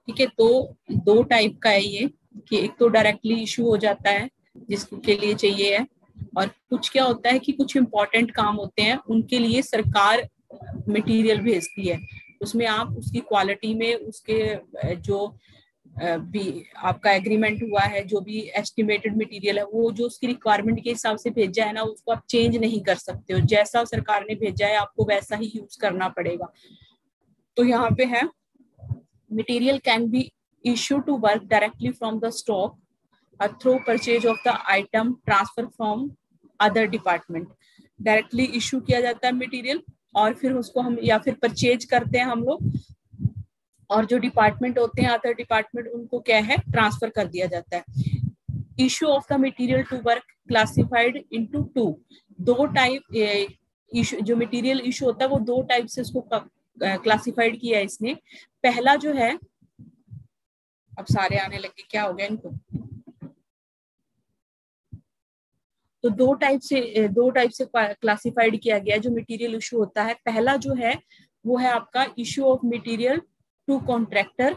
ठीक है, तो दो टाइप का है ये, कि एक तो डायरेक्टली इशू हो जाता है जिसके लिए चाहिए है, और कुछ क्या होता है कि कुछ इम्पोर्टेंट काम होते हैं उनके लिए सरकार मटेरियल भेजती है, उसमें आप उसकी क्वालिटी में उसके जो भी आपका एग्रीमेंट हुआ है, जो भी एस्टिमेटेड मटेरियल है, वो जो उसकी रिक्वायरमेंट के हिसाब से भेजा है ना, उसको आप चेंज नहीं कर सकते हो, जैसा सरकार ने भेजा है आपको वैसा ही यूज करना पड़ेगा। तो यहाँ पे है material can be issued to work directly from the stock or through purchase of the item transfer from other department। Directly issue किया जाता है मटेरियल और फिर उसको हम या फिर परचेज करते हैं हम लोग, और जो डिपार्टमेंट होते हैं अदर डिपार्टमेंट उनको क्या है ट्रांसफर कर दिया जाता है। Issue of the material to work classified into two, दो टाइप इशू, जो मटेरियल इशू होता है वो दो टाइप से उसको क्लासिफाइड किया है इसने। पहला जो है, अब सारे आने लगे, क्या हो गया इनको, तो दो टाइप से क्लासिफाइड किया गया जो मटेरियल इशू होता है। पहला जो है वो है आपका issue of material to contractor,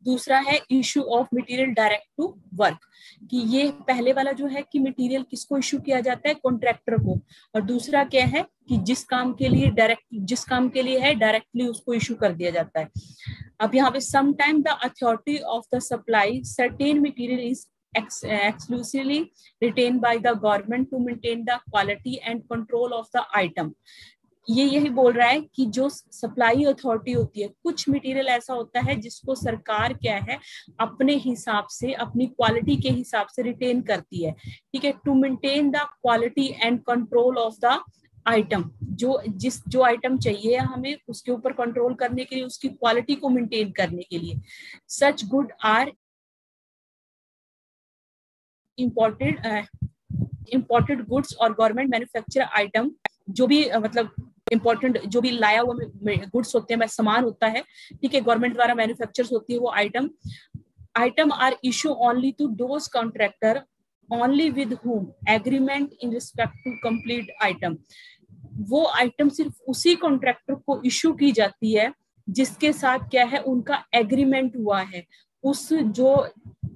दूसरा है issue of material direct to work, कि ये पहले वाला जो है कि मटेरियल किसको इशू किया जाता है, कॉन्ट्रैक्टर को, और दूसरा क्या है कि जिस काम के लिए है डायरेक्टली उसको इशू कर दिया जाता है। अब यहाँ पे some time the authority of the supply certain material is exclusively retained by the government to maintain the quality and control of the item। ये यही बोल रहा है कि जो सप्लाई अथॉरिटी होती है, कुछ मटेरियल ऐसा होता है जिसको सरकार क्या है अपने हिसाब से, अपनी क्वालिटी के हिसाब से रिटेन करती है, ठीक है, to maintain the quality and control of the item. जो आइटम चाहिए हमें उसके ऊपर कंट्रोल करने के लिए, उसकी क्वालिटी को मेंटेन करने के लिए। Such good are imported goods और गवर्नमेंट मैन्युफैक्चर आइटम, जो भी मतलब इंपॉर्टेंट जो भी लाया हुआ गुड्स होते हैं, सामान होता है, ठीक है, गवर्नमेंट द्वारा मैन्युफैक्चर होती है वो item are issue only to those contractor only with whom agreement in respect to complete item. वो आइटम सिर्फ उसी कॉन्ट्रैक्टर को इशू की जाती है जिसके साथ क्या है उनका एग्रीमेंट हुआ है, उस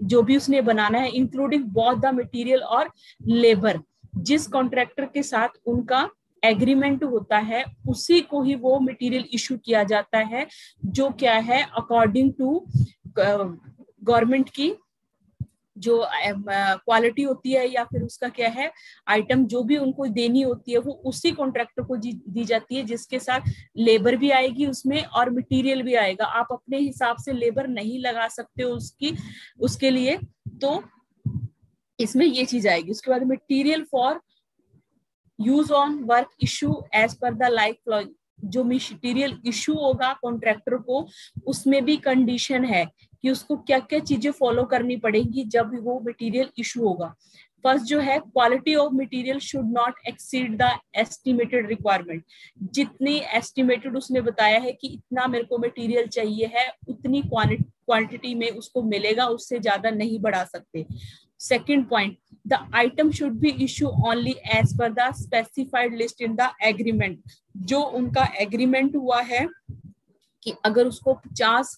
जो भी उसने बनाना है, इंक्लूडिंग बोथ द मटेरियल और लेबर। जिस कॉन्ट्रैक्टर के साथ उनका एग्रीमेंट होता है उसी को ही वो मटेरियल इशू किया जाता है, जो क्या है अकॉर्डिंग टू गवर्नमेंट की जो क्वालिटी होती है, या फिर उसका क्या है आइटम जो भी उनको देनी होती है वो उसी कॉन्ट्रैक्टर को दी जाती है, जिसके साथ लेबर भी आएगी उसमें और मटेरियल भी आएगा। आप अपने हिसाब से लेबर नहीं लगा सकते उसके लिए, तो इसमें ये चीज आएगी। उसके बाद material for use on work issue as per the like, जो मटेरियल इशू होगा कॉन्ट्रैक्टर को उसमें भी कंडीशन है कि उसको क्या क्या चीजें फॉलो करनी पड़ेगी जब वो मटेरियल इशू होगा। फर्स्ट जो है quality of material should not exceed the estimated requirement, जितनी एस्टिमेटेड उसने बताया है कि इतना मेरे को मटेरियल चाहिए है उतनी क्वांटिटी में उसको मिलेगा, उससे ज्यादा नहीं बढ़ा सकते। Second point, the item should be issue only as per the specified list in the agreement। जो उनका एग्रीमेंट हुआ है कि अगर उसको 50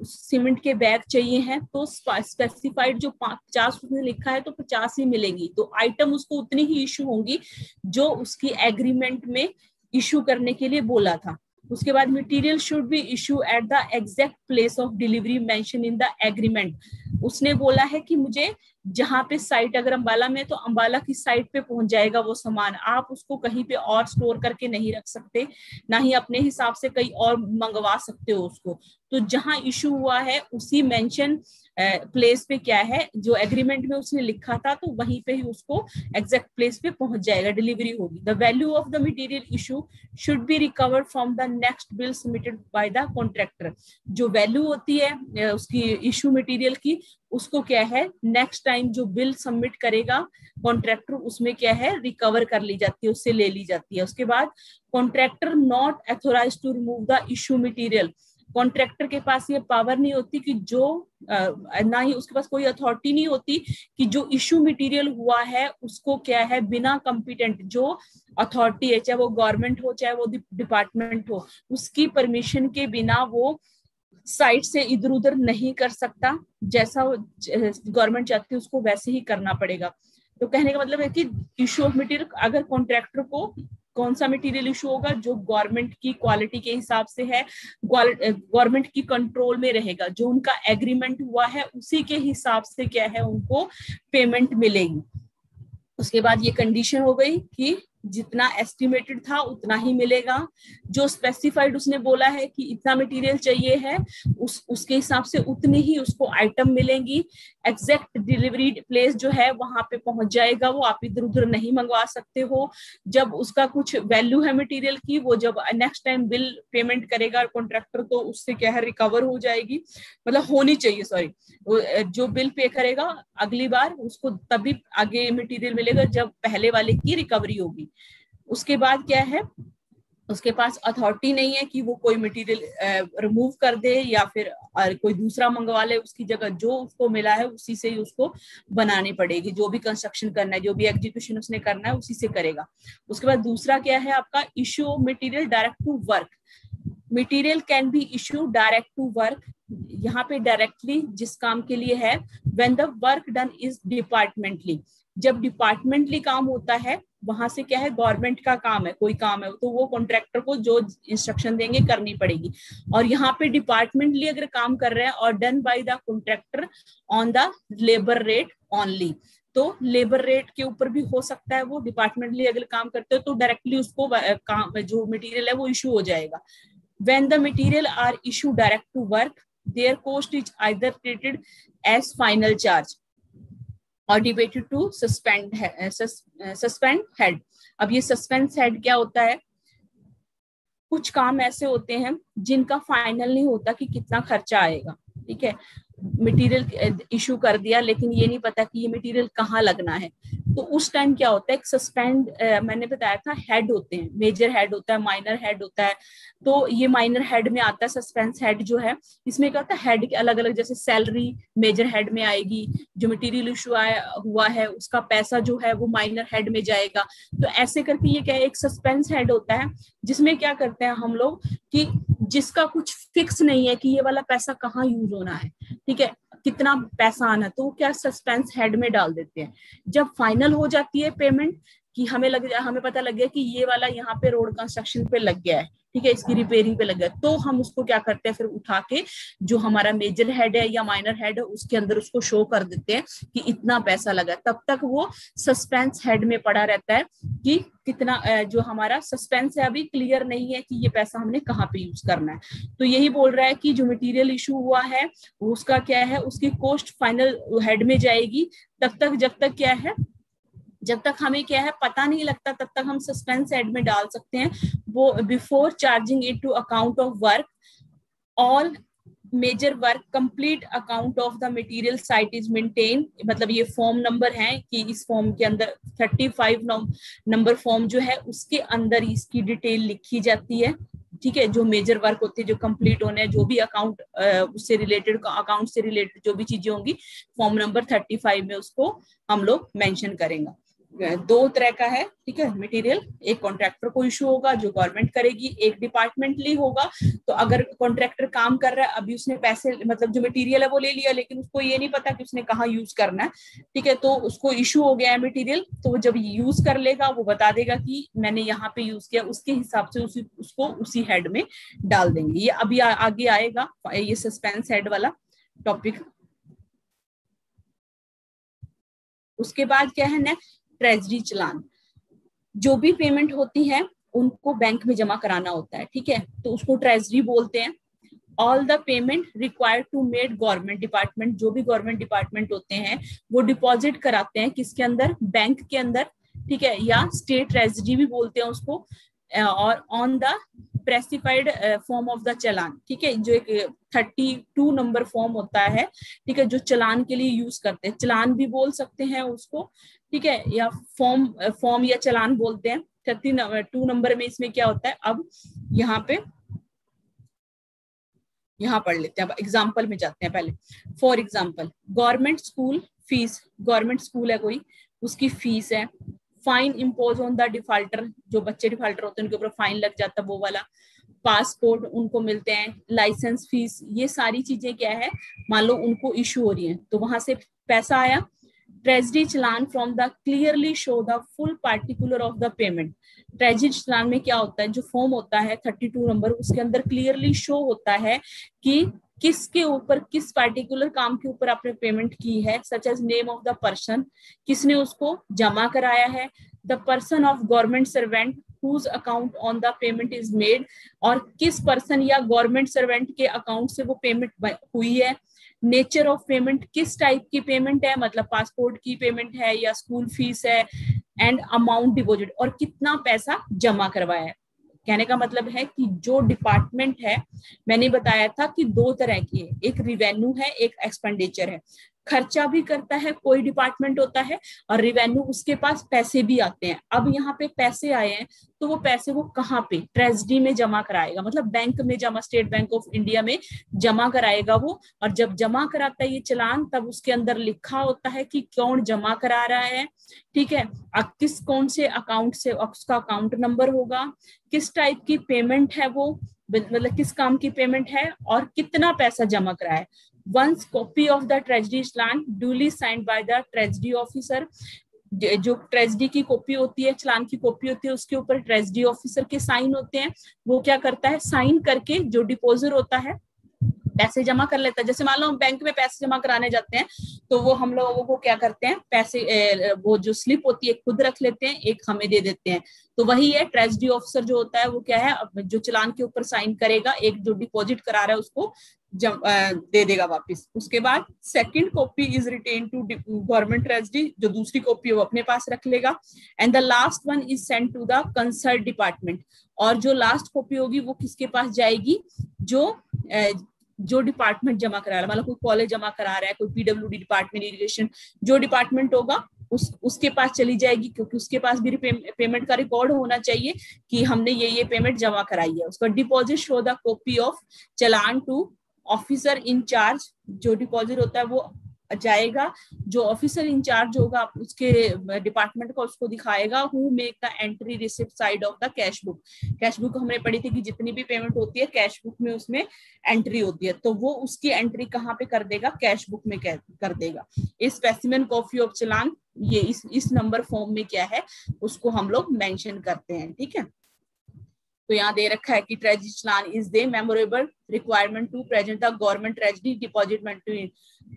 सीमेंट के बैग चाहिए हैं तो स्पेसिफाइड जो 50 उसने लिखा है तो 50 ही मिलेंगी, तो आइटम उसको उतनी ही इशू होंगी जो उसकी एग्रीमेंट में इशू करने के लिए बोला था। उसके बाद material should be issue at the exact place of delivery mention in the agreement. उसने बोला है कि मुझे जहां पे साइट, अगर अंबाला में तो अंबाला की साइट पे पहुंच जाएगा वो सामान, आप उसको कहीं पे और स्टोर करके नहीं रख सकते, ना ही अपने हिसाब से कहीं और मंगवा सकते हो उसको। तो जहां इशू हुआ है उसी मेंशन प्लेस पे क्या है जो एग्रीमेंट में उसने लिखा था, तो वहीं पे ही उसको एग्जैक्ट प्लेस पे पहुंच जाएगा, डिलीवरी होगी। The value of the material issue should be recovered from the next bill submitted by the contractor. जो वैल्यू होती है उसकी इशू मटेरियल की, उसको क्या है नेक्स्ट टाइम जो बिल सबमिट करेगा कॉन्ट्रैक्टर उसमें क्या है रिकवर कर ली जाती है, उससे ले ली जाती है। उसके बाद contractor not authorized to remove the issue material, contractor के पास ये पावर नहीं होती कि जो ना ही उसके पास कोई अथॉरिटी नहीं होती कि जो इशू मटेरियल हुआ है उसको क्या है बिना कॉम्पिटेंट जो अथॉरिटी है, चाहे वो गवर्नमेंट हो चाहे वो डिपार्टमेंट हो, उसकी परमिशन के बिना वो साइट से इधर उधर नहीं कर सकता। जैसा गवर्नमेंट चाहती है उसको वैसे ही करना पड़ेगा। तो कहने का मतलब है कि इशू ऑफ मटेरियल, अगर कॉन्ट्रैक्टर को कौन सा मटेरियल इशू होगा जो गवर्नमेंट की क्वालिटी के हिसाब से है, गवर्नमेंट की कंट्रोल में रहेगा, जो उनका एग्रीमेंट हुआ है उसी के हिसाब से क्या है उनको पेमेंट मिलेगी। उसके बाद ये कंडीशन हो गई कि जितना एस्टिमेटेड था उतना ही मिलेगा, जो स्पेसिफाइड उसने बोला है कि इतना मटेरियल चाहिए है उसके हिसाब से उतनी ही उसको आइटम मिलेंगी। एग्जैक्ट डिलीवरी प्लेस जो है वहां पे पहुंच जाएगा, वो आप इधर उधर नहीं मंगवा सकते हो। जब उसका कुछ वैल्यू है मटेरियल की, वो जब नेक्स्ट टाइम बिल पेमेंट करेगा कॉन्ट्रैक्टर तो उससे क्या है रिकवर हो जाएगी, मतलब होनी चाहिए, सॉरी, जो बिल पे करेगा अगली बार उसको तभी आगे मटेरियल मिलेगा जब पहले वाले की रिकवरी होगी। उसके बाद क्या है, उसके पास अथॉरिटी नहीं है कि वो कोई मटेरियल रिमूव कर दे या फिर कोई दूसरा मंगवा ले उसकी जगह, जो उसको मिला है उसी से ही उसको बनानी पड़ेगी। जो भी कंस्ट्रक्शन करना है, जो भी एग्जीक्यूशन उसने करना है उसी से करेगा। उसके बाद दूसरा क्या है आपका, issue material direct to work. Material can be issue direct to work, यहाँ पे डायरेक्टली जिस काम के लिए है। When the work done is departmentally, जब डिपार्टमेंटली काम होता है वहां से क्या है गवर्नमेंट का काम है, कोई काम है तो वो कॉन्ट्रैक्टर को जो इंस्ट्रक्शन देंगे करनी पड़ेगी। और यहाँ पे डिपार्टमेंटली अगर काम कर रहे हैं और done by the contractor on the labour rate only, तो लेबर रेट के ऊपर भी हो सकता है। वो डिपार्टमेंटली अगर काम करते हो तो डायरेक्टली उसको काम जो मटेरियल है वो इशू हो जाएगा। When the material are issued direct to work, their cost is either treated as final charge or debated to suspend head। अब ये सस्पेंस हेड क्या होता है, कुछ काम ऐसे होते हैं जिनका फाइनल नहीं होता कि कितना खर्चा आएगा, ठीक है। मटेरियल इशू कर दिया लेकिन ये नहीं पता कि ये मटेरियल कहाँ लगना है, तो उस टाइम क्या होता है, एक सस्पेंड मैंने बताया था हेड होते हैं, मेजर हेड होता है, माइनर हेड होता है। तो ये माइनर हेड में आता है सस्पेंस हेड जो है, इसमें क्या होता है हेड के अलग अलग, जैसे सैलरी मेजर हेड में आएगी, जो मटेरियल इशू हुआ है उसका पैसा जो है वो माइनर हेड में जाएगा। तो ऐसे करके ये क्या है, एक सस्पेंस हेड होता है जिसमें क्या करते हैं हम लोग कि जिसका कुछ फिक्स नहीं है कि ये वाला पैसा कहाँ यूज होना है, ठीक है, कितना पैसा आना, तो क्या सस्पेंस हेड में डाल देते हैं। जब फाइनल हो जाती है पेमेंट कि हमें पता लग गया कि ये वाला यहाँ पे रोड कंस्ट्रक्शन पे लग गया है, ठीक है, इसकी रिपेयरिंग पे लग गया, तो हम उसको क्या करते हैं फिर उठा के जो हमारा मेजर हेड है या माइनर हेड है उसके अंदर उसको शो कर देते हैं कि इतना पैसा लगा। तब तक वो सस्पेंस हेड में पड़ा रहता है कि कितना, जो हमारा सस्पेंस है अभी क्लियर नहीं है कि ये पैसा हमने कहाँ पे यूज करना है। तो यही बोल रहा है कि जो मटेरियल इशू हुआ है उसका क्या है, उसकी कॉस्ट फाइनल हेड में जाएगी। तब तक जब तक क्या है, जब तक हमें क्या है पता नहीं लगता तब तक हम सस्पेंस हेड में डाल सकते हैं वो। Before charging it to account of work all major work complete account of the material site is maintain, मतलब ये फॉर्म नंबर है कि इस फॉर्म के अंदर 35 नंबर फॉर्म जो है उसके अंदर इसकी डिटेल लिखी जाती है, ठीक है। जो मेजर वर्क होते हैं जो कंप्लीट होने हैं, जो भी अकाउंट उससे रिलेटेड, अकाउंट से रिलेटेड जो भी चीजें होंगी फॉर्म नंबर 35 में उसको हम लोग मेंशन करेंगे। दो तरह का है, ठीक है, मटेरियल, एक कॉन्ट्रैक्टर को इशू होगा जो गवर्नमेंट करेगी, एक डिपार्टमेंटली होगा। तो अगर कॉन्ट्रैक्टर काम कर रहा है, अभी उसने पैसे मतलब जो मटेरियल है वो ले लिया लेकिन उसको ये नहीं पता कि उसने कहाँ यूज करना है, ठीक है, तो उसको इशू हो गया है मटेरियल, तो जब यूज कर लेगा वो बता देगा कि मैंने यहाँ पे यूज किया, उसके हिसाब से उसको उसी हेड में डाल देंगे। ये अभी आगे आएगा ये सस्पेंस हेड वाला टॉपिक। उसके बाद क्या है नेक्स्ट, ट्रेजरी चालान। जो भी पेमेंट होती है उनको बैंक में जमा कराना होता है, ठीक है, तो उसको ट्रेजरी बोलते हैं। All the payment required to made government department, जो भी गवर्नमेंट डिपार्टमेंट होते हैं वो डिपॉजिट कराते हैं किसके अंदर, बैंक के अंदर, ठीक है, या स्टेट ट्रेजरी भी बोलते हैं उसको। और on the specified form of the challan, ठीक है, जो एक 32 नंबर फॉर्म होता है, ठीक है, जो चालान के लिए यूज करते हैं, चालान भी बोल सकते हैं उसको, ठीक है, या फॉर्म या चालान बोलते हैं। 32 नंबर में इसमें क्या होता है, अब यहाँ पे यहाँ पढ़ लेते हैं, अब एग्जाम्पल में जाते हैं पहले। For example government school fees, government school है कोई, उसकी फीस है। Fine impose on the defaulter, जो बच्चे डिफॉल्टर होते हैं उनके ऊपर फाइन लग जाता है वो वाला। पासपोर्ट उनको मिलते हैं, लाइसेंस फीस, ये सारी चीजें क्या है, मान लो उनको इशू हो रही है तो वहां से पैसा आया। Treasury challan from the clearly show the full particular of the payment. Treasury challan में क्या होता है, जो फॉर्म होता है 32 नंबर, उसके अंदर क्लियरली शो होता है कि किसके ऊपर, किस पार्टिकुलर काम के ऊपर आपने पेमेंट की है, such as name of the person, किसने उसको जमा कराया है, the person of government servant whose account on the payment is made, और किस पर्सन या गवर्नमेंट सर्वेंट के अकाउंट से वो पेमेंट हुई है। नेचर ऑफ पेमेंट, किस टाइप की पेमेंट है, मतलब पासपोर्ट की पेमेंट है या स्कूल फीस है। एंड अमाउंट डिपॉजिट, और कितना पैसा जमा करवाया है। कहने का मतलब है कि जो डिपार्टमेंट है, मैंने बताया था कि दो तरह की है, एक रिवेन्यू है, एक एक्सपेंडिचर है। खर्चा भी करता है कोई डिपार्टमेंट होता है, और रिवेन्यू उसके पास पैसे भी आते हैं। अब यहाँ पे पैसे आए हैं तो वो पैसे वो कहाँ पे, ट्रेजरी में जमा कराएगा, मतलब बैंक में जमा, स्टेट बैंक ऑफ इंडिया में जमा कराएगा वो। और जब जमा कराता है ये चलान, तब उसके अंदर लिखा होता है कि कौन जमा करा रहा है, ठीक है, किस कौन से अकाउंट से, उसका अकाउंट नंबर होगा, किस टाइप की पेमेंट है वो, मतलब किस काम की पेमेंट है, और कितना पैसा जमा कराया है। Once copy of the treasury challan duly signed by the treasury officer, जो ट्रेजरी की कॉपी होती है, चलान की कॉपी होती है, उसके ऊपर ट्रेजरी ऑफिसर के साइन होते हैं। वो क्या करता है, साइन करके जो डिपोजिट होता है पैसे जमा कर लेता है। जैसे मान लो हम बैंक में पैसे जमा कराने जाते हैं तो वो हम लोगों को क्या करते हैं, पैसे वो जो स्लिप होती है खुद रख लेते हैं, एक हमें दे देते हैं। तो वही है, ट्रेजरी ऑफिसर जो होता है वो क्या है, जो चलान के ऊपर साइन करेगा, एक जो डिपॉजिट करा रहा है उसको दे देगा वापस। उसके बाद second copy is retain to government treasury, जो दूसरी कॉपी वो अपने पास रख लेगा। And the last one is sent to the concern department, और जो लास्ट कॉपी होगी वो किसके पास जाएगी, जो डिपार्टमेंट जमा करा रहा है, मतलब कोई कॉलेज जमा करा रहा है, कोई पीडब्ल्यूडी डिपार्टमेंट, इरिगेशन, जो डिपार्टमेंट होगा उसके पास चली जाएगी, क्योंकि उसके पास भी पेमेंट का रिकॉर्ड होना चाहिए कि हमने ये पेमेंट जमा कराई है। उसका deposit show the copy of challan to officer incharge, जो डिपॉजिट होता है वो जाएगा, जो ऑफिसर इंचार्ज होगा उसके डिपार्टमेंट को, उसको दिखाएगा। Who make the entry receipt side of the cash book. Cash book हमने पढ़ी थी कि जितनी भी पेमेंट होती है कैश बुक में उसमें एंट्री होती है, तो वो उसकी एंट्री कहाँ पे कर देगा, कैश बुक में कर देगा। इस स्पेसिमेन कॉपी ऑफ चलान, ये इस नंबर फॉर्म में क्या है उसको हम लोग मेंशन करते हैं, ठीक है। तो यहाँ दे रखा है कि treasury challan is the memorable requirement to present the government treasury deposit maintain.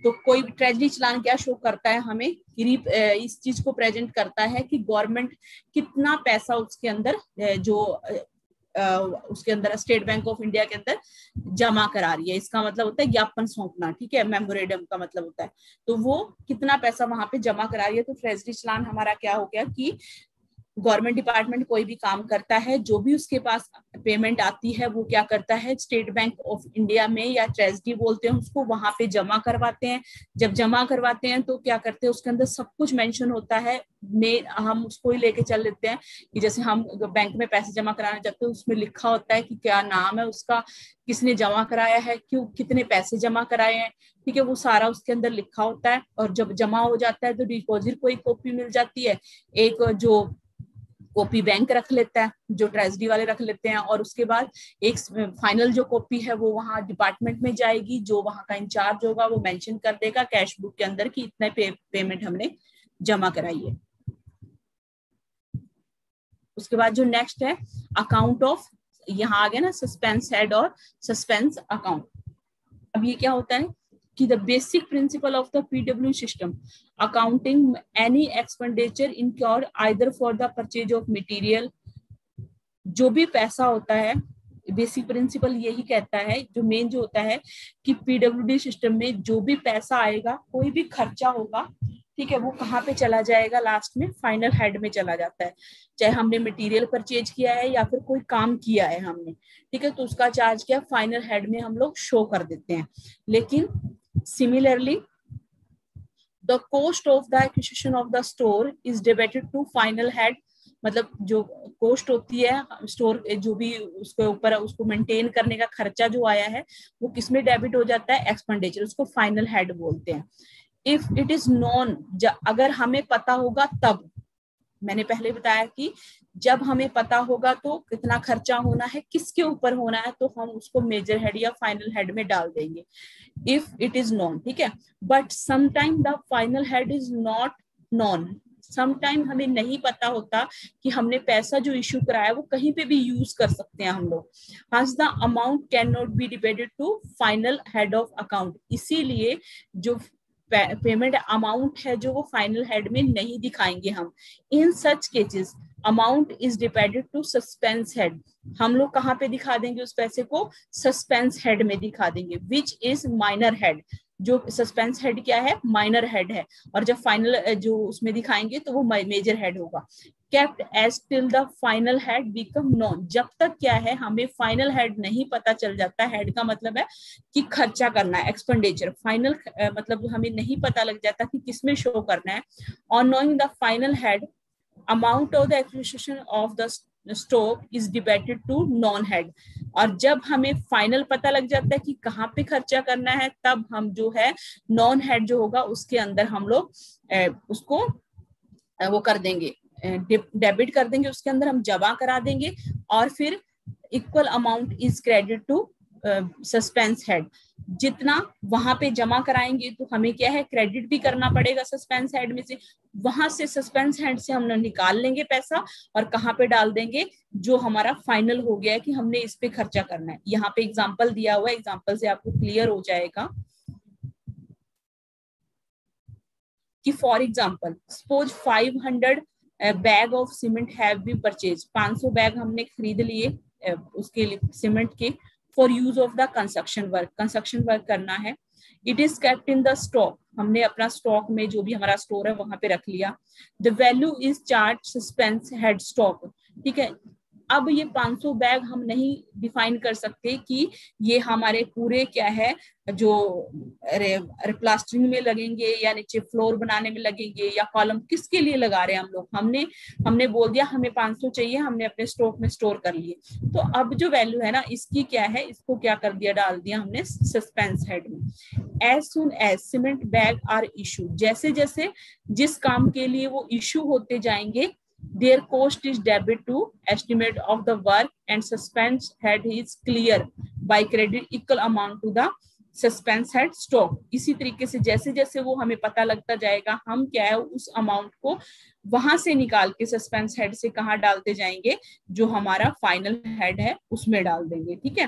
तो कोई ट्रेजरी चलान क्या शो करता है हमें, इस चीज को प्रेजेंट करता है कि गवर्नमेंट कितना पैसा उसके अंदर उसके अंदर स्टेट बैंक ऑफ इंडिया के अंदर जमा करा रही है। इसका मतलब होता है ज्ञापन सौंपना, ठीक है, मेमोरेंडम का मतलब होता है। तो वो कितना पैसा वहां पे जमा करा रही है। तो ट्रेजरी चलान हमारा क्या हो गया कि गवर्नमेंट डिपार्टमेंट कोई भी काम करता है, जो भी उसके पास पेमेंट आती है वो क्या करता है, स्टेट बैंक ऑफ इंडिया में या ट्रेजरी बोलते हैं उसको, वहां पे जमा करवाते हैं। जब जमा करवाते हैं तो क्या करते हैं, उसके अंदर सब कुछ मेंशन होता है। हम उसको ही लेके चल लेते हैं कि जैसे हम बैंक में पैसे जमा कराने जाते हैं, उसमें लिखा होता है कि क्या नाम है उसका, किसने जमा कराया है, क्यों, कितने पैसे जमा कराए हैं, ठीक है, वो सारा उसके अंदर लिखा होता है। और जब जमा हो जाता है तो डिपॉजिट को एक कॉपी मिल जाती है, एक जो कॉपी बैंक रख लेता है, जो ट्रेजरी वाले रख लेते हैं, और उसके बाद एक फाइनल जो कॉपी है वो वहां डिपार्टमेंट में जाएगी, जो वहां का इंचार्ज होगा वो मेंशन कर देगा कैश बुक के अंदर कि इतने पेमेंट हमने जमा कराई है। उसके बाद जो नेक्स्ट है अकाउंट ऑफ, यहाँ आ गया ना सस्पेंस हेड और सस्पेंस अकाउंट। अब ये क्या होता है कि the basic principle of the PW system accounting any expenditure incurred either for the purchase of material. जो भी पैसा होता है, बेसिक प्रिंसिपल यही कहता है, जो मेन जो होता है कि पीडब्ल्यूडी सिस्टम में जो भी पैसा आएगा, कोई भी खर्चा होगा, ठीक है, वो कहाँ पे चला जाएगा, लास्ट में फाइनल हेड में चला जाता है। चाहे हमने मटेरियल परचेज किया है या फिर कोई काम किया है हमने, ठीक है, तो उसका चार्ज क्या फाइनल हेड में हम लोग शो कर देते हैं। लेकिन similarly the cost of the acquisition of the store is debited to final head मतलब जो कॉस्ट होती है स्टोर, जो भी उसके ऊपर उसको मेंटेन करने का खर्चा जो आया है वो किसमें डेबिट हो जाता है, एक्सपेंडिचर, उसको फाइनल हेड बोलते हैं। इफ इट इज नॉन, अगर हमें पता होगा तब, मैंने पहले बताया कि जब हमें पता होगा तो कितना खर्चा होना है, किसके ऊपर होना है, तो हम उसको मेजर हेड या फाइनल हेड में डाल देंगे इफ इट इज नॉन, ठीक है। But sometime the final head is not non, sometime हमें नहीं पता होता कि हमने पैसा जो इश्यू कराया वो कहीं पे भी यूज कर सकते हैं हम लोग। Hence the amount can not be debited to final head of account, इसीलिए जो पेमेंट अमाउंट है जो वो फाइनल हेड में नहीं दिखाएंगे हम। In such cases amount is depended to suspense head, हम लोग कहाँ पे दिखा देंगे उस पैसे को, सस्पेंस हेड में दिखा देंगे, विच इज माइनर हेड, जो सस्पेंस हेड क्या है, माइनर हेड है, और जब फाइनल जो उसमें दिखाएंगे तो वो मेजर हेड होगा। Kept as till the final head become non, जब तक क्या है हमें फाइनल हेड नहीं पता चल जाता, हेड का मतलब है कि खर्चा करना है, एक्सपेंडिचर, फाइनल मतलब हमें नहीं पता लग जाता कि किसमें शो करना है। On knowing the final head amount of the acquisition of the stock is debited to non head, और जब हमें फाइनल पता लग जाता है कि कहाँ पे खर्चा करना है, तब हम जो है नॉन हेड जो होगा उसके अंदर हम लोग उसको वो कर देंगे, डेबिट कर देंगे, उसके अंदर हम जमा करा देंगे, और फिर equal amount is credit to suspense head, जितना वहां पे जमा कराएंगे तो हमें क्या है क्रेडिट भी करना पड़ेगा सस्पेंस हेड में से, वहां से सस्पेंस हेड से हम निकाल लेंगे पैसा और कहाँ पे डाल देंगे, जो हमारा फाइनल हो गया है कि हमने इस पे खर्चा करना है। यहाँ पे एग्जांपल दिया हुआ है, एग्जांपल से आपको क्लियर हो जाएगा कि for example suppose 500 bag of cement have been purchase, 500 bag हमने खरीद लिए उसके लिए सीमेंट के, for use of the construction work करना है। It is kept in the stock, हमने अपना स्टॉक में जो भी हमारा स्टोर है वहां पे रख लिया। The value is charge suspense head stock, ठीक है। अब ये 500 बैग हम नहीं डिफाइन कर सकते कि ये हमारे पूरे क्या है जो प्लास्टरिंग में लगेंगे या नीचे फ्लोर बनाने में लगेंगे या कॉलम, किसके लिए लगा रहे हैं हम लोग, हमने बोल दिया हमें 500 चाहिए, हमने अपने स्टॉक में स्टोर कर लिए। तो अब जो वैल्यू है ना इसकी क्या है, इसको क्या कर दिया, डाल दिया हमने सस्पेंस हेड में। As soon as cement bag are issue, जैसे जैसे जिस काम के लिए वो इशू होते जाएंगे, their cost is debit to estimate of the work and suspense head is clear by credit equal amount to the suspense head stock। इसी तरीके से जैसे जैसे वो हमें पता लगता जाएगा हम क्या है उस अमाउंट को वहां से निकाल के सस्पेंस हेड से कहाँ डालते जाएंगे, जो हमारा फाइनल हेड है उसमें डाल देंगे, ठीक है।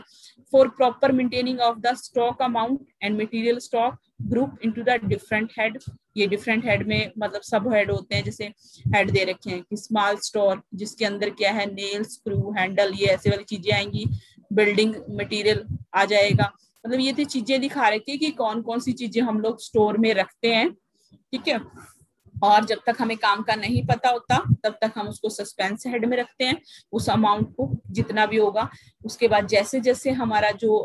For proper maintaining of the stock amount and material stock group into the different head, ये डिफरेंट हेड में मतलब सब हेड होते हैं, जैसे हेड दे रखे हैं कि स्मॉल स्टोर जिसके अंदर क्या है नेल स्क्रू हैंडल ये ऐसे वाली चीजें आएंगी, बिल्डिंग मटेरियल आ जाएगा, मतलब ये तो चीजें दिखा रखी है कि कौन कौन सी चीजें हम लोग स्टोर में रखते हैं, ठीक है। और जब तक हमें काम का नहीं पता होता तब तक हम उसको सस्पेंस हेड में रखते हैं उस अमाउंट को जितना भी होगा। उसके बाद जैसे जैसे हमारा जो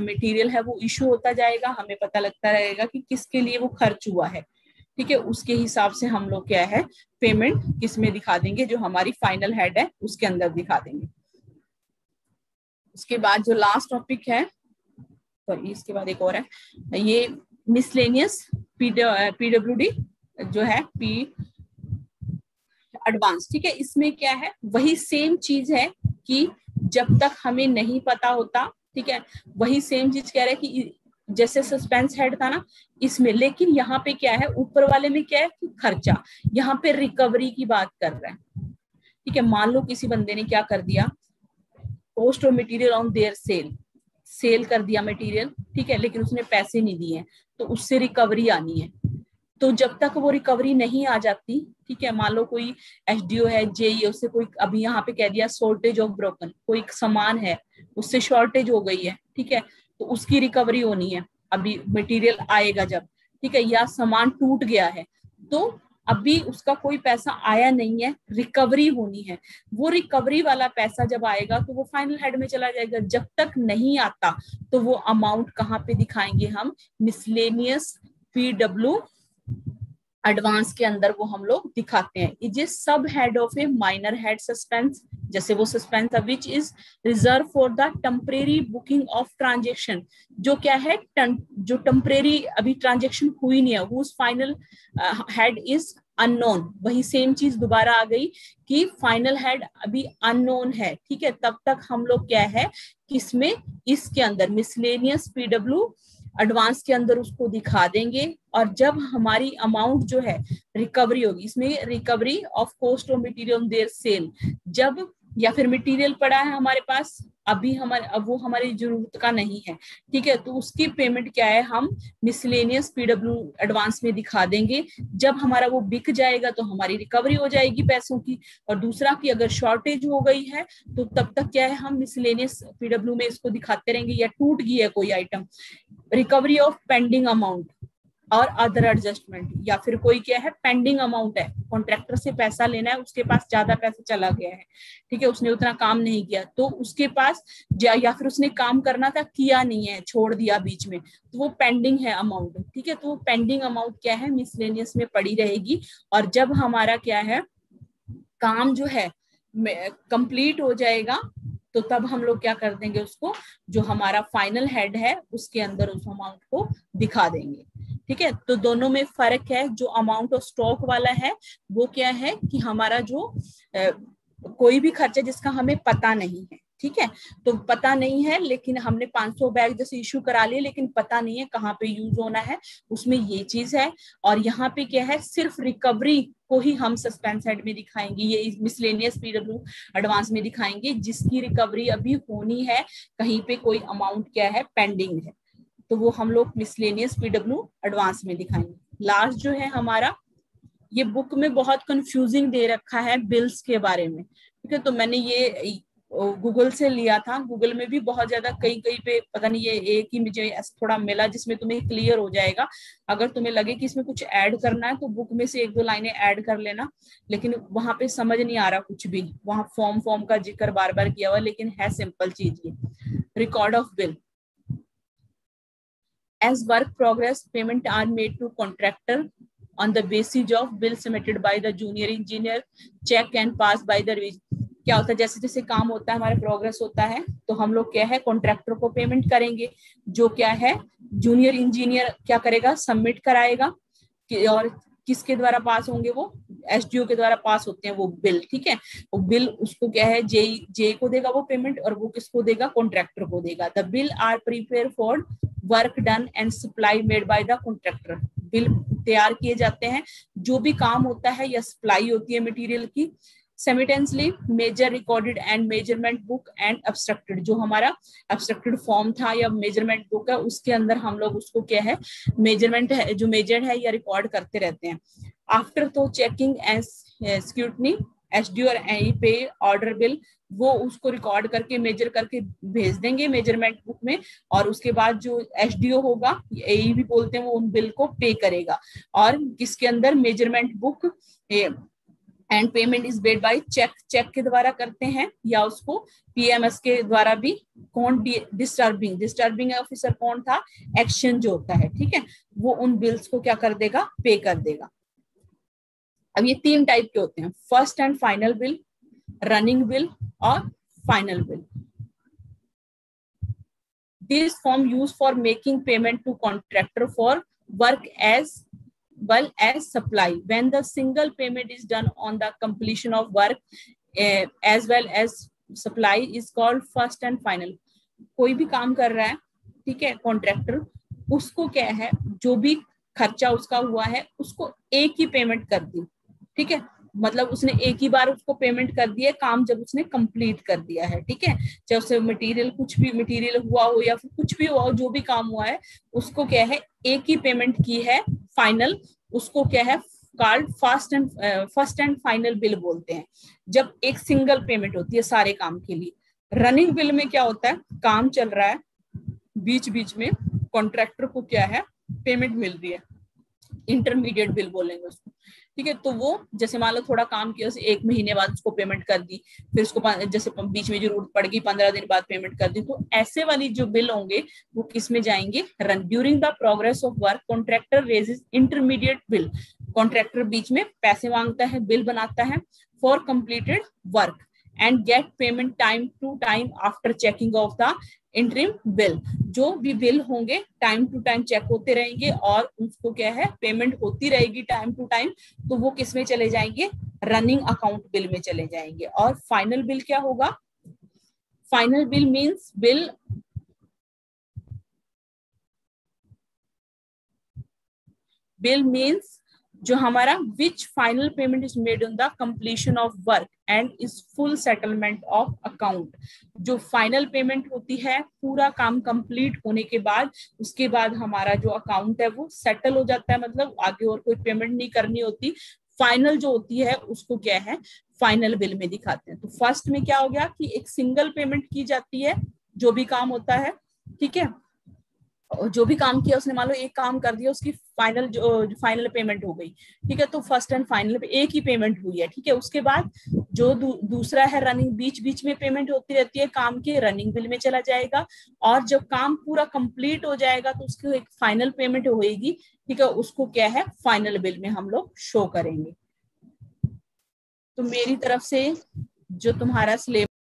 मटेरियल है वो इशू होता जाएगा, हमें पता लगता रहेगा कि किसके लिए वो खर्च हुआ है, ठीक है। उसके हिसाब से हम लोग क्या है पेमेंट किस में दिखा देंगे, जो हमारी फाइनल हेड है उसके अंदर दिखा देंगे। उसके बाद जो लास्ट टॉपिक है, तो इसके बाद एक और है, ये मिसलेनियस पीडब्ल्यूडी जो है पी एडवांस, ठीक है। इसमें क्या है वही सेम चीज है कि जब तक हमें नहीं पता होता, ठीक है, वही सेम चीज कह रहा है कि जैसे सस्पेंस हेड था ना इसमें, लेकिन यहाँ पे क्या है ऊपर वाले में क्या है कि खर्चा, यहाँ पे रिकवरी की बात कर रहा है, ठीक है। मान लो किसी बंदे ने क्या कर दिया, cost of material on their sale कर दिया मटेरियल, ठीक है, लेकिन उसने पैसे नहीं दिए, तो उससे रिकवरी आनी है। तो जब तक वो रिकवरी नहीं आ जाती, ठीक है, मान लो कोई एसडीओ है जेई, उससे कोई अभी यहाँ पे कह दिया शॉर्टेज ऑफ ब्रोकन, कोई सामान है उससे शॉर्टेज हो गई है, ठीक है, तो उसकी रिकवरी होनी है, अभी मटेरियल आएगा जब, ठीक है, या सामान टूट गया है तो अभी उसका कोई पैसा आया नहीं है, रिकवरी होनी है। वो रिकवरी वाला पैसा जब आएगा तो वो फाइनल हेड में चला जाएगा, जब तक नहीं आता तो वो अमाउंट कहाँ पे दिखाएंगे हम, मिसलेनियस पीडब्ल्यू एडवांस के अंदर वो हम लोग दिखाते हैं। इज ए सब head of A minor head suspense, जैसे वो सस्पेंस था, which is reserve for the temporary booking of transaction, जो क्या है जो टेम्परेरी अभी ट्रांजेक्शन हुई नहीं है, whose final head is unknown. वही सेम चीज दोबारा आ गई कि फाइनल हेड अभी अननोन है, ठीक है। तब तक हम लोग क्या है किसमें, इसके अंदर मिसलेनियस पीडब्ल्यू एडवांस के अंदर उसको दिखा देंगे। और जब हमारी अमाउंट जो है रिकवरी होगी, इसमें recovery of cost of material their sale, जब या फिर मटेरियल पड़ा है हमारे पास अभी हमारे, अब वो हमारी जरूरत का नहीं है, ठीक है, तो उसकी पेमेंट क्या है हम मिसलेनियस पीडब्ल्यू एडवांस में दिखा देंगे। जब हमारा वो बिक जाएगा तो हमारी रिकवरी हो जाएगी पैसों की। और दूसरा कि अगर शॉर्टेज हो गई है तो तब तक क्या है हम मिसलेनियस पीडब्ल्यू में इसको दिखाते रहेंगे। या टूट गई है कोई item, recovery of pending amount और अदर एडजस्टमेंट, या फिर कोई क्या है पेंडिंग अमाउंट है, कॉन्ट्रैक्टर से पैसा लेना है, उसके पास ज्यादा पैसा चला गया है, ठीक है, उसने उतना काम नहीं किया तो उसके पास, या फिर उसने काम करना था किया नहीं है, छोड़ दिया बीच में, तो वो पेंडिंग है अमाउंट, ठीक है। तो वो पेंडिंग अमाउंट क्या है मिसलेनियस में पड़ी रहेगी। और जब हमारा क्या है काम जो है कंप्लीट हो जाएगा तो तब हम लोग क्या कर देंगे, उसको जो हमारा फाइनल हेड है उसके अंदर उस अमाउंट को दिखा देंगे, ठीक है। तो दोनों में फर्क है। जो अमाउंट ऑफ स्टॉक वाला है वो क्या है कि हमारा जो कोई भी खर्चा जिसका हमें पता नहीं है, ठीक है, तो पता नहीं है लेकिन हमने 500 बैग जैसे इशू करा लिए लेकिन पता नहीं है कहाँ पे यूज होना है, उसमें ये चीज है। और यहाँ पे क्या है सिर्फ रिकवरी को ही हम सस्पेंस हेड में दिखाएंगे, ये मिसलेनियस पीडब्ल्यू एडवांस में दिखाएंगे जिसकी रिकवरी अभी होनी है, कहीं पे कोई अमाउंट क्या है पेंडिंग है, तो वो हम लोग मिसलेनियस पीडब्ल्यू एडवांस में दिखाएंगे। लास्ट जो है हमारा, ये बुक में बहुत कंफ्यूजिंग दे रखा है बिल्स के बारे में, ठीक है, तो मैंने ये गूगल से लिया था। गूगल में भी बहुत ज्यादा कहीं कहीं पे पता नहीं, ये एक ही मुझे थोड़ा मिला जिसमें तुम्हें क्लियर हो जाएगा। अगर तुम्हें लगे कि इसमें कुछ ऐड करना है तो बुक में से 1-2 लाइनें ऐड कर लेना, लेकिन वहां पे समझ नहीं आ रहा कुछ भी, वहां फॉर्म का जिक्र बार बार किया हुआ, लेकिन है सिंपल चीज ये। Record of bill, as work progress payment are made to contractor on the basis of bill submitted by the junior engineer, check and pass by the क्या होता है जैसे जैसे काम होता है हमारा प्रोग्रेस होता है तो हम लोग क्या है कॉन्ट्रैक्टर को पेमेंट करेंगे, जो क्या है जूनियर इंजीनियर क्या करेगा सबमिट कराएगा, और किसके द्वारा पास होंगे वो एसडीओ के द्वारा पास होते हैं वो बिल, ठीक है। वो बिल उसको क्या है जे को देगा वो पेमेंट, और वो किसको देगा कॉन्ट्रैक्टर को देगा। The bill are prepare for work done and supply made by the contractor, bill तैयार किए जाते हैं जो भी काम होता है या सप्लाई होती है मटेरियल की। Simultaneously measure recorded and measurement book and abstracted, जो हमारा अब्स्ट्रक्टेड फॉर्म था या मेजरमेंट बुक है उसके अंदर हम लोग उसको क्या है मेजरमेंट है जो मेजर्ड है या रिकॉर्ड करते रहते हैं। आफ्टर तो चेकिंग एंड स्क्रूटनी एसडीओ और पे ऑर्डर बिल, वो उसको रिकॉर्ड करके मेजर करके भेज देंगे मेजरमेंट बुक में, और उसके बाद जो एसडीओ होगा एई भी बोलते हैं वो उन बिल को पे करेगा। और किसके अंदर measurement book and payment is paid by cheque के द्वारा करते हैं, या उसको पीएमएस के द्वारा भी। कौन डिस्टर्बिंग ऑफिसर कौन था, एक्शन जो होता है, ठीक है, वो उन बिल्स को क्या कर देगा पे कर देगा। अब ये 3 टाइप के होते हैं, first and final bill, running bill और final bill. This form use for making payment to contractor for work as well as supply when the single payment is done on the completion of work as well as supply is called first and final। कोई भी काम कर रहा है, ठीक है, contractor, उसको क्या है जो भी खर्चा उसका हुआ है उसको एक ही पेमेंट कर दी, ठीक है, मतलब उसने एक ही बार उसको पेमेंट कर दिया काम जब उसने कंप्लीट कर दिया है, ठीक है, चाहे उससे मटेरियल कुछ भी मटेरियल हुआ हो या फिर कुछ भी हुआ हो, जो भी काम हुआ है उसको क्या है एक ही पेमेंट की है फाइनल, उसको क्या है called first and final bill बोलते हैं, जब एक सिंगल पेमेंट होती है सारे काम के लिए। रनिंग बिल में क्या होता है, काम चल रहा है, बीच बीच में कॉन्ट्रैक्टर को क्या है पेमेंट मिल रही है, इंटरमीडिएट बिल बोलेंगे उसको, ठीक है। तो वो जैसे मान लो थोड़ा काम किया उसे 1 महीने बाद उसको पेमेंट कर दी, फिर उसको जैसे बीच में जरूरत पड़ गई 15 दिन बाद पेमेंट कर दी, तो ऐसे वाली जो बिल होंगे वो किस में जाएंगे, run during the progress of work contractor raises intermediate bill. Contractor बीच में पैसे मांगता है, बिल बनाता है for completed work and get payment time to time after checking of the interim bill. जो भी बिल होंगे टाइम टू टाइम चेक होते रहेंगे और उसको क्या है पेमेंट होती रहेगी टाइम टू टाइम, तो वो किस में चले जाएंगे, रनिंग अकाउंट बिल में चले जाएंगे। और फाइनल बिल क्या होगा, final bill means bill means जो हमारा which final payment is made on the completion of work and is full settlement of account. जो फाइनल पेमेंट होती है पूरा काम कंप्लीट होने के बाद, उसके बाद हमारा जो अकाउंट है वो सेटल हो जाता है, मतलब आगे और कोई पेमेंट नहीं करनी होती। फाइनल जो होती है उसको क्या है फाइनल बिल में दिखाते हैं। तो फर्स्ट में क्या हो गया कि एक सिंगल पेमेंट की जाती है जो भी काम होता है, ठीक है, जो भी काम किया उसने, मान लो एक काम कर दिया, उसकी फाइनल जो फाइनल पेमेंट हो गई, ठीक है, तो फर्स्ट एंड फाइनल पे एक ही पेमेंट हुई है, ठीक है। उसके बाद जो दूसरा है रनिंग, बीच बीच में पेमेंट होती रहती है काम के, रनिंग बिल में चला जाएगा। और जब काम पूरा कंप्लीट हो जाएगा तो उसकी एक फाइनल पेमेंट होएगी, ठीक है, उसको क्या है फाइनल बिल में हम लोग शो करेंगे। तो मेरी तरफ से जो तुम्हारा सिलेबस